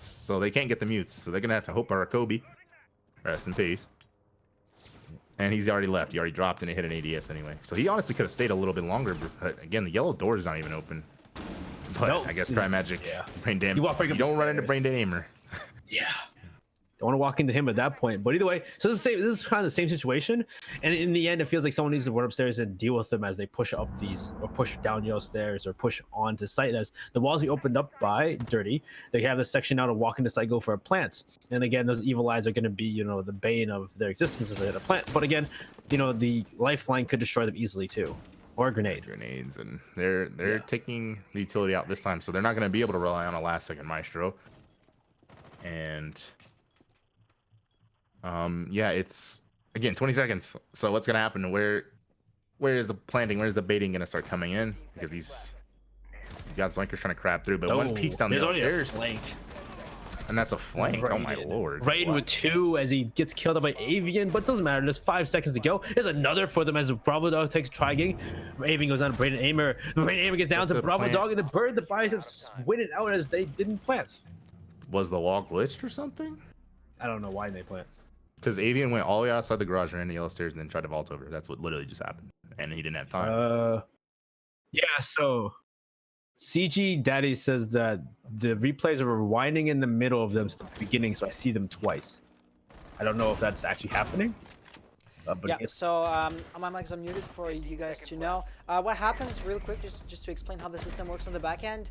so they can't get the mutes. So they're gonna have to hope our Kobe. Rest in peace. And he's already left. He already dropped and it hit an ADS anyway. So he honestly could have stayed a little bit longer. But again, the yellow door is not even open. But Nope. I guess Crime Magic, Yeah. brain damage. You You don't run into stairs. brain dead aimer. Yeah. Don't want to walk into him at that point. But either way, so this is kind of the same situation. And in the end, it feels like someone needs to run upstairs and deal with them as they push up these or push down yellow stairs or push onto site. As the walls we opened up by Dirty, they have this section now to walk into site, go for plants. And again, those evil eyes are going to be, you know, the bane of their existence as they hit a plant. But again, you know, the lifeline could destroy them easily too. Or a grenade. Grenades, and they're taking the utility out this time, so they're not going to be able to rely on a last second Maestro. And yeah, it's again 20 seconds. So what's going to happen? Where is the planting? Where's the baiting going to start coming in? Because you got Zoinkers trying to crab through, but one peeks down the there's only a stairs, flank. and that's a flank. Oh my Raiden. lord! Raiden with 2 as he gets killed by Avian, but it doesn't matter. There's 5 seconds to go. There's another for them as Bravo Dog takes Trigang. Avian goes down to Braden Aimer. Braden Aimer gets down But to the Bravo plant- Dog, and the bird, the biceps win it out as they didn't plant. Was the wall glitched or something? I don't know why they plant. Because Avian went all the way outside the garage, ran the yellow stairs, and then tried to vault over. That's what literally just happened, and he didn't have time. Yeah, so CG Daddy says that the replays are rewinding in the middle of them to the beginning, so I see them twice. I don't know if that's actually happening. But Yeah, it's so my mic's unmuted for you guys to know. What happens, real quick, just to explain how the system works on the back end,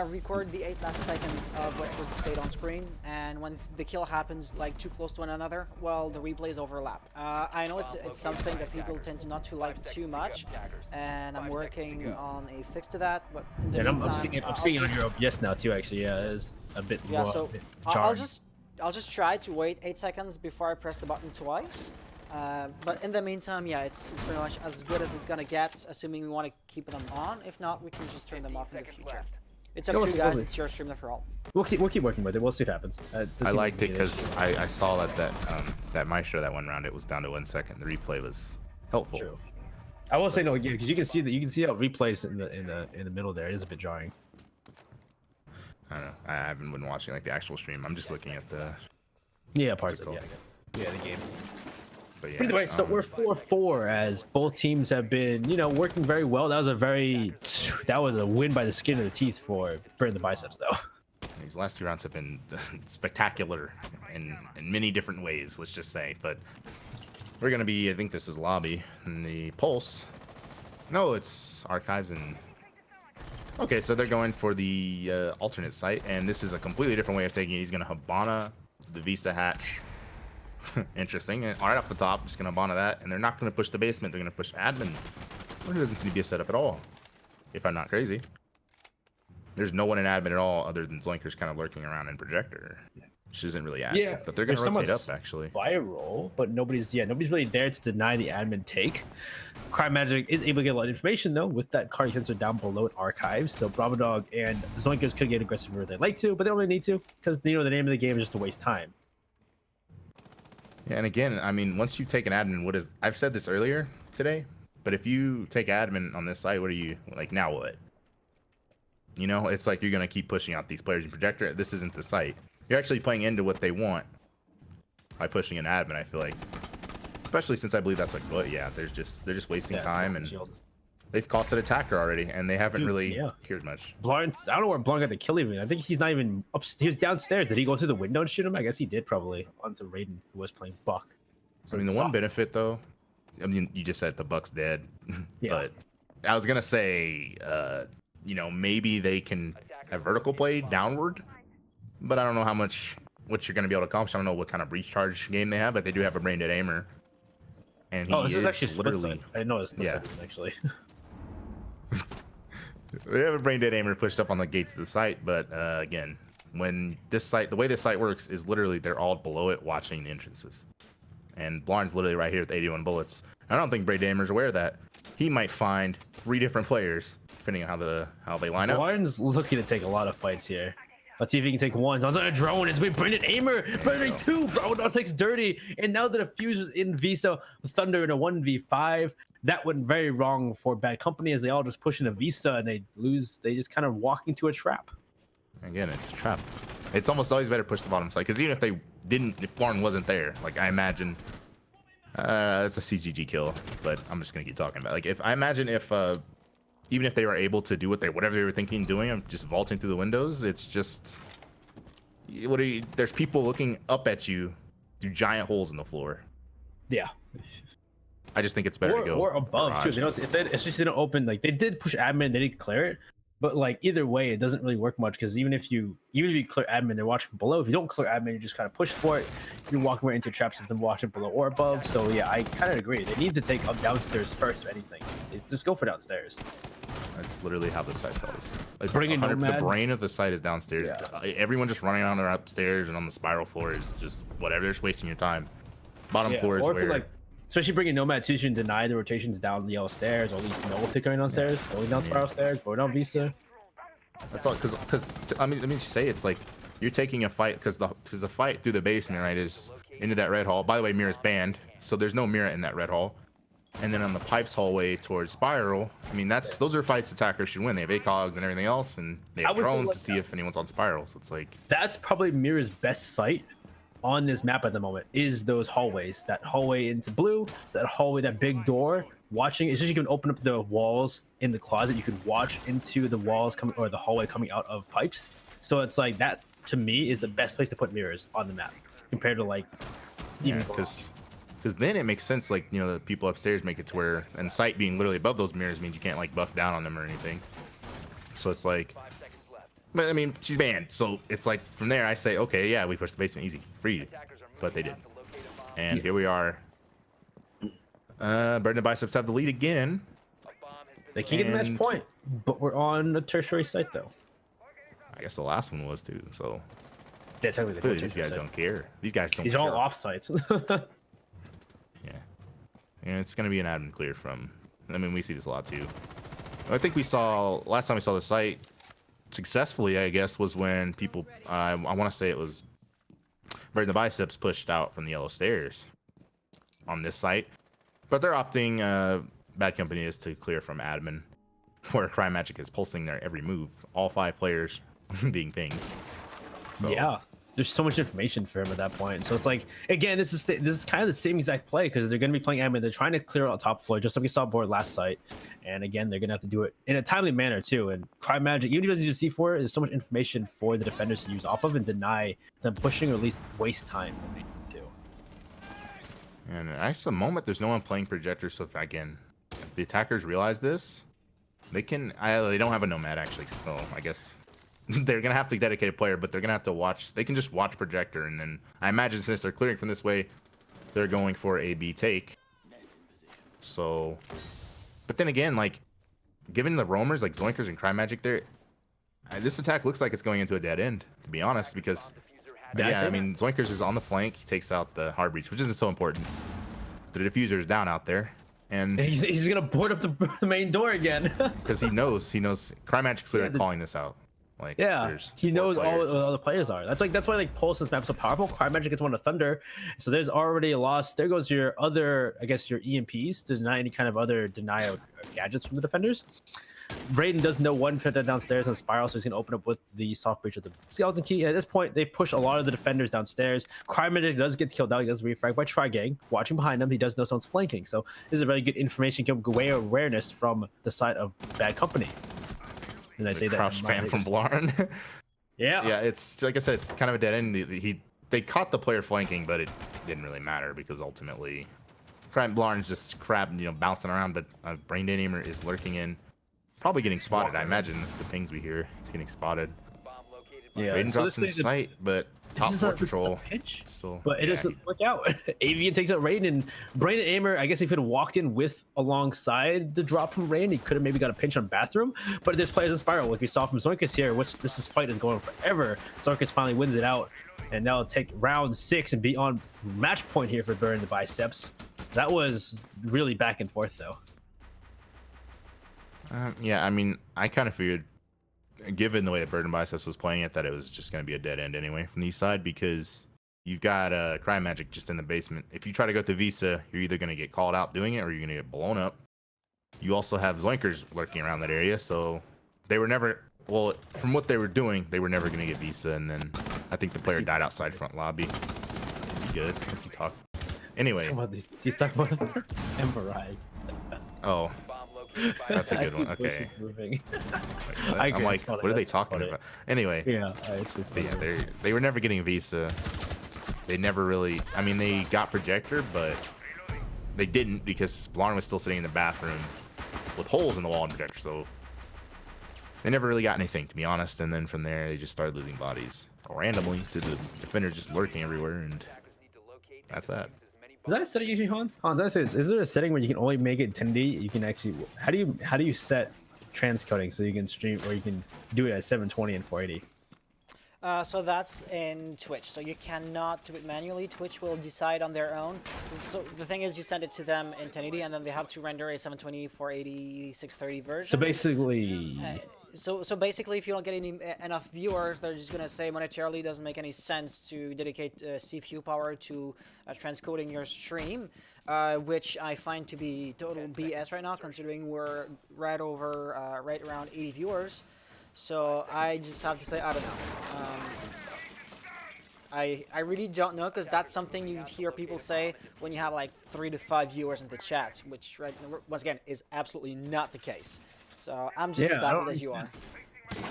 record the 8 last seconds of what was displayed on screen, and once the kill happens like too close to one another, well, the replays overlap. I know it's something that people tend to not to like too much, and I'm working on a fix to that, but in the and meantime, I'm seeing it on your OBS now too. Actually, yeah, it is a bit yeah, more. so I'll just try to wait 8 seconds before I press the button twice. But in the meantime, yeah, it's pretty much as good as it's gonna get, assuming we want to keep them on. If not, we can just turn them off in the future. It's up to you guys. It's your stream after all. We'll keep working with it. We'll see what happens. I liked it because I saw that Maestro that one round it was down to 1 second. The replay was helpful. True. I will say no, yeah, because you can see how replays in the middle there. It is a bit jarring. I don't know. I haven't been watching like the actual stream. I'm just looking at the. Yeah, parts it of called? it. Yeah, the game. But yeah, But either way, so we're 4-4 as both teams have been, you know, working very well. That was a win by the skin of the teeth for Burn the Biceps, though. These last 2 rounds have been spectacular in many different ways. Let's just say, but we're gonna be. I think this is lobby and the pulse. No, it's archives and. Okay, so they're going for the alternate site, and this is a completely different way of taking it. He's gonna Habana the Vista hatch. Interesting. And right off the top, just gonna Habana that, and they're not gonna push the basement. They're gonna push admin. There doesn't seem to be a setup at all, if I'm not crazy. There's no one in admin at all other than Zoinkers kind of lurking around in projector, which isn't really admin. Yeah, but they're gonna there's rotate someone's up actually. Viral, but nobody's really there to deny the admin take. Crime Magic is able to get a lot of information though with that card sensor down below in archives. So Bravo Dog and Zoinkers could get aggressive if they'd like to, but they don't really need to because you know the name of the game is just to waste time. Yeah, and again, I mean, once you take an admin, I've said this earlier today, but if you take admin on this site, what are you like now? What? You know, it's like you're gonna keep pushing out these players in projector. This isn't the site. You're actually playing into what they want by pushing an admin. I feel like, especially since I believe that's like, what? Yeah, they're just wasting time, and they've costed attacker already, and they haven't really cared much. Blanc, I don't know where Blanc got the kill even. I think he's not even up. He was downstairs. Did he go through the window and shoot him? I guess he did probably onto Raiden, who was playing Buck. So I mean, the one benefit though, I mean, you just said the Buck's dead, but I was gonna say, you know, maybe they can have vertical play downward, but I don't know what you're gonna be able to accomplish. I don't know what kind of breach charge game they have, but they do have a brain dead aimer. and he Oh, this is actually literally. split side. I didn't know it was split Yeah. side actually. We have a brain dead aimer pushed up on the gates of the site, but again, when this site, the way this site works is literally they're all below it watching the entrances, and Blarn's literally right here with 81 bullets. I don't think brain dead aimer's aware of that. He might find 3 different players depending on how they line up. Blarn's looking to take a lot of fights here. Let's see if he can take one. On a drone, it's with Brendan Aimer. Brendan 2, bro. Now takes dirty. And now the diffuser's in Visa with Thunder in a 1v5. That went very wrong for Bad Company as they all just push into Visa and they lose. They just kind of walk into a trap. Again, it's a trap. It's almost always better to push the bottom side, because even if they didn't, if Blarn wasn't there, like I imagine, it's a CGG kill, but I'm just gonna keep talking about it. Like if I imagine if even if they were able to do whatever they were thinking doing, of just vaulting through the windows, it's just there's people looking up at you through giant holes in the floor. Yeah. I just think it's better to go or above garage. too. They don't, if it's just they don't open, like they did push admin, they did clear it, but like either way, it doesn't really work much because even if you clear admin, they're watching from below. If you don't clear admin, you just kind of push for it. You're walking right into traps of them watching below or above. So yeah, I kind of agree. They need to take up downstairs first, if anything. Just go for downstairs. That's literally how the site is. It's Bring in 100 Nomad. The brain of the site is downstairs. Yeah. Everyone just running on their upstairs and on the spiral floor is just whatever. They're just wasting your time. Bottom floor is or if where. you like, especially bringing Nomad too, you can deny the rotations down the yellow stairs, or at least no if they're going downstairs, going down spiral stairs, going down Visa. That's all, because I mean, let me just say, it's like you're taking a fight because the fight through the basement, right, is into that red hall. By the way, mirror's banned, so there's no mirror in that red hall. And then on the pipes hallway towards spiral, I mean, those are fights attackers should win. They have ACOGs and everything else, and they have drones to see if anyone's on spiral. So it's like that's probably Mirror's best site on this map at the moment is those hallways. That hallway into blue, that hallway, that big door. Watching, it's just you can open up the walls in the closet. You can watch into the walls coming or the hallway coming out of pipes. So it's like that to me is the best place to put mirrors on the map compared to like even because then it makes sense. Like, you know, the people upstairs make it to where, and sight being literally above those mirrors means you can't like buck down on them or anything. So it's like, but I mean, she's banned, so it's like from there I say, okay, yeah, we pushed the basement easy, free, but they didn't. And here we are. Burden Biceps have the lead again. They can't get a match point, but we're on a tertiary site though. I guess the last one was too. So yeah, technically these guys don't care. These guys don't. These care. are all off sites. Yeah, and it's gonna be an admin clear from. I mean, we see this a lot too. I think we saw last time we saw the site successfully, I guess, was when people. I want to say it was Burden the Biceps pushed out from the yellow stairs on this site, but they're opting. Bad Company is to clear from admin, where Crime Magic is pulsing their every move. All 5 players being pinged. So. Yeah, there's so much information for him at that point. So it's like, again, this is kind of the same exact play because they're going to be playing admin. They're trying to clear out top floor, just like we saw board last site. And again, they're going to have to do it in a timely manner too. And Crime Magic, even if it doesn't use C4, there's so much information for the defenders to use off of and deny them pushing or at least waste time when they need to. And actually, the moment there's no one playing projector, so if the attackers realize this, they can. They don't have a nomad actually, so I guess they're gonna have to dedicate a player, but they're gonna have to watch. They can just watch projector, and then I imagine since they're clearing from this way, they're going for a B take. So, but then again, like given the roamers like Zoinkers and Crime Magic, there, this attack looks like it's going into a dead end. To be honest, because yeah, I mean Zoinkers is on the flank, he takes out the hard breach, which isn't so important. The diffuser is down out there. And he's gonna board up the main door again because he knows Crime Magic's literally calling this out. Like he knows all the players are. That's why like Pulse this map's so powerful. Crime Magic gets one of Thunder, so there's already a loss. There goes your other, I guess, your EMPs to deny any kind of other denial gadgets from the defenders. Raiden does know one cut downstairs on Spiral, so he's gonna open up with the soft breach of the skeleton key. And at this point, they push a lot of the defenders downstairs. Crime Magic does get killed out. He does refrag by Trigang. Watching behind him, he does know someone's flanking. So this is a very good information awareness from the side of Bad Company. And I say that crouch spam from Blarn. Yeah, it's like I said, it's kind of a dead end. They caught the player flanking, but it didn't really matter because ultimately, Blarn's just bouncing around. But Brain Dead Aimer is lurking in. Probably getting spotted. I imagine that's the pings we hear. He's getting spotted. Yeah, Raiden so drops in this is sight, but top this floor is a control. pitch, Still, but it yeah, doesn't work out. Avian takes out Raiden, and Brandon Amer, I guess if he had walked in with alongside the drop from Raiden, he could have maybe got a pinch on Bathroom. But there's players in Spiral, like we saw from Zoinkus here, which fight is going forever. Zoinkus finally wins it out, and now take round 6 and be on match point here for Burn the Biceps. That was really back and forth though. Yeah, I mean, I kind of figured, given the way that Burden Biceps was playing it, that it was just going to be a dead end anyway from the east side, because you've got Crime Magic just in the basement. If you try to go to Visa, you're either going to get called out doing it or you're going to get blown up. You also have Zoinkers lurking around that area, so they were never, well, from what they were doing, they were never going to get Visa, and then I think the player died outside front lobby. Is he good? Is he talk? Anyway. He's talking about Emberize. Oh, Bomb located by that's a good I see one. Bush Okay. is moving. I'm agree, like, it's funny, what are they that's talking funny. about? Anyway. Yeah, it's But yeah, they were never getting Visa. They never really, I mean, they got Projector, but they didn't because Blarn was still sitting in the bathroom with holes in the wall and Projector, so they never really got anything, to be honest. And then from there, they just started losing bodies randomly to the defender just lurking everywhere, and that's that. Is that a setting usually, Hans? Hans, I say this. Is there a setting where you can only make it 10D? You can actually, how do you set transcoding so you can stream, or you can do it at 720 and 480? So that's in Twitch. So you cannot do it manually. Twitch will decide on their own. So the thing is, you send it to them in 1080, and then they have to render a 720, 480, 630 version. So basically, So basically, if you don't get enough viewers, they're just gonna say monetarily doesn't make any sense to dedicate CPU power to transcoding your stream, which I find to be total BS right now, considering we're right around 80 viewers. So I just have to say, I don't know. I really don't know, because that's something you hear people say when you have like 3 to 5 viewers in the chat, which once again is absolutely not the case. So I'm just as baffled as you are.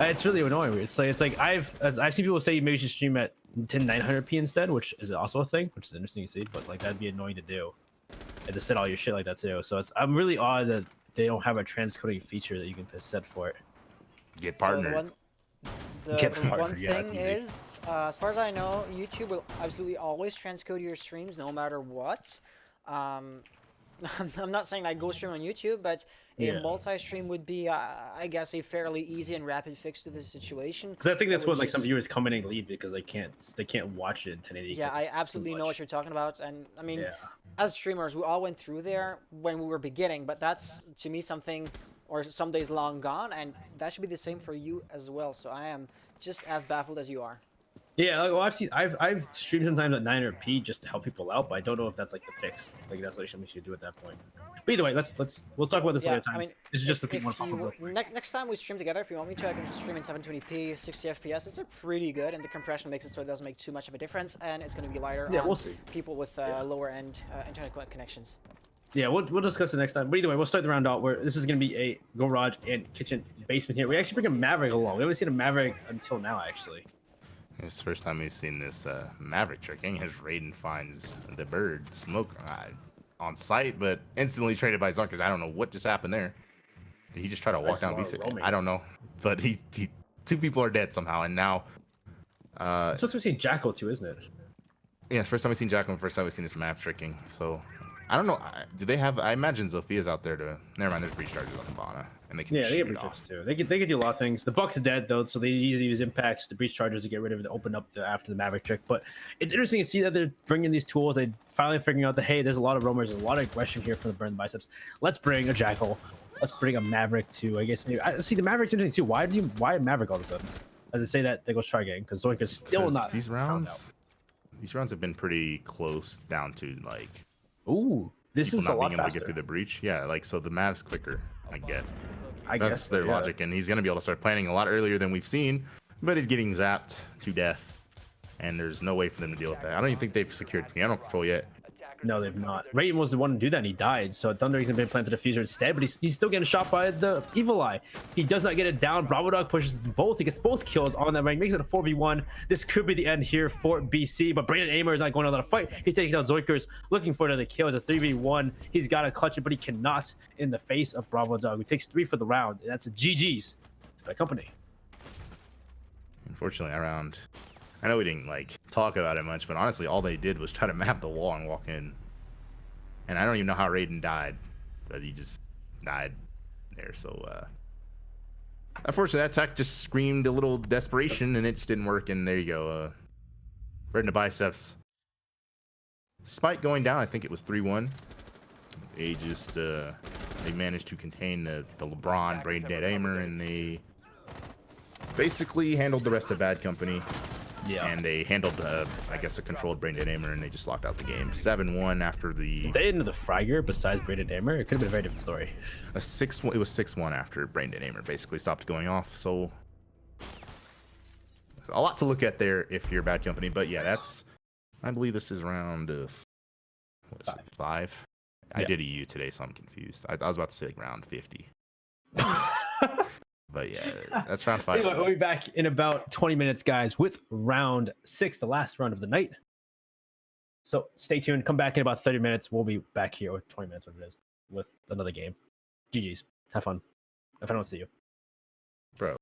it's really annoying. It's like I've seen people say maybe you should stream at 10900p instead, which is also a thing, which is interesting to see. But like that'd be annoying to do, and to set all your shit like that too. So I'm really odd that they don't have a transcoding feature that you can set for it. Get partnered. So the one thing is, as far as I know, YouTube will absolutely always transcode your streams no matter what. I'm not saying like go stream on YouTube, but a multi-stream would be, I guess, a fairly easy and rapid fix to this situation. Because I think that's what like some viewers come in and leave because they can't watch it in 1080. Yeah, I absolutely know what you're talking about, and I mean, as streamers, we all went through there when we were beginning, but that's to me something, or some days long gone, and that should be the same for you as well. So I am just as baffled as you are. Yeah, like, well, I've streamed sometimes at 900p just to help people out, but I don't know if that's like the fix. Like that's like something we should do at that point. But either way, we'll talk about this later time. I mean, this is just the thing I want to talk about. Next time we stream together, if you want me to, I can just stream in 720p, 60 FPS. It's a pretty good, and the compression makes it so it doesn't make too much of a difference, and it's going to be lighter on we'll see. people with lower end internet connections. Yeah, we'll discuss it next time. But either way, we'll start the round out where this is going to be a garage and kitchen basement here. We actually bring a Maverick along. We haven't seen a Maverick until now, actually. It's the first time we've seen this Maverick tricking as Raiden finds the bird smoke on site, but instantly traded by Zonkers. I don't know what just happened there. Did he just try to walk down Visa? I don't know, but he 2 people are dead somehow, and now it's supposed to be seen Jackal too, isn't it? Yeah, it's the first time we've seen Jackal, first time we've seen this Mav tricking. So I don't know. Do they have? I imagine Zophia's out there to. Never mind. There's breach charges on Ivana, and they can they shoot get it breach off. charges too. They can do a lot of things. The Buck's dead though, so they usually use impacts, the breach charges to get rid of it, to open up after the Maverick trick. But it's interesting to see that they're bringing these tools. They finally figuring out that hey, there's a lot of roamers, there's a lot of aggression here from the Burn Biceps. Let's bring a Jackal. Let's bring a Maverick too. I guess maybe. See, the Maverick's interesting too. Why a Maverick all of a sudden? As I say that, they go try again because Zoinka's still not. These rounds have been pretty close down to like. Ooh. This is a lot being able to faster. get through the breach. Yeah, like so the Mav's quicker, I guess. I That's guess their logic, and he's gonna be able to start planning a lot earlier than we've seen, but he's getting zapped to death, and there's no way for them to deal with that. I don't even think they've secured piano control yet. No, they've not. Raiden was the one to do that, and he died. So Thunder has been planted a diffuser instead, but he's still getting shot by the Evil Eye. He does not get it down. Bravo Dog pushes both. He gets both kills on that range, makes it a 4v1. This could be the end here for BC, but Brandon Amer is not going to let a fight. He takes out Zoikers, looking for another kill. It's a 3v1. He's got to clutch it, but he cannot in the face of Bravo Dog, who takes 3 for the round. And that's a GG's by company. unfortunately, around. I know we didn't like talk about it much, but honestly, all they did was try to map the wall and walk in. And I don't even know how Raiden died, but he just died there. So, unfortunately, that attack just screamed a little desperation, and it just didn't work. And there you go. Right in the biceps. Despite going down, I think it was 3-1. They just they managed to contain the LeBron brain dead aimer, and they basically handled the rest of Bad Company. Yeah. And they handled, I guess, a controlled brain dead aimer, and they just locked out the game. 7-1 after the. If they ended the Fragger besides braided aimer, it could have been a very different story. A 6-1. It was 6-1 after brain dead aimer basically stopped going off. So a lot to look at there if you're Bad Company. But yeah, that's. I believe this is round. What is it? 5. I did a U today, so I'm confused. I was about to say like round 50. But yeah, that's round 5. Anyway, we'll be back in about 20 minutes, guys, with round 6, the last round of the night. So stay tuned. Come back in about 30 minutes. We'll be back here with 20 minutes, what it is, with another game. GG's. Have fun. If I don't see you. Bro.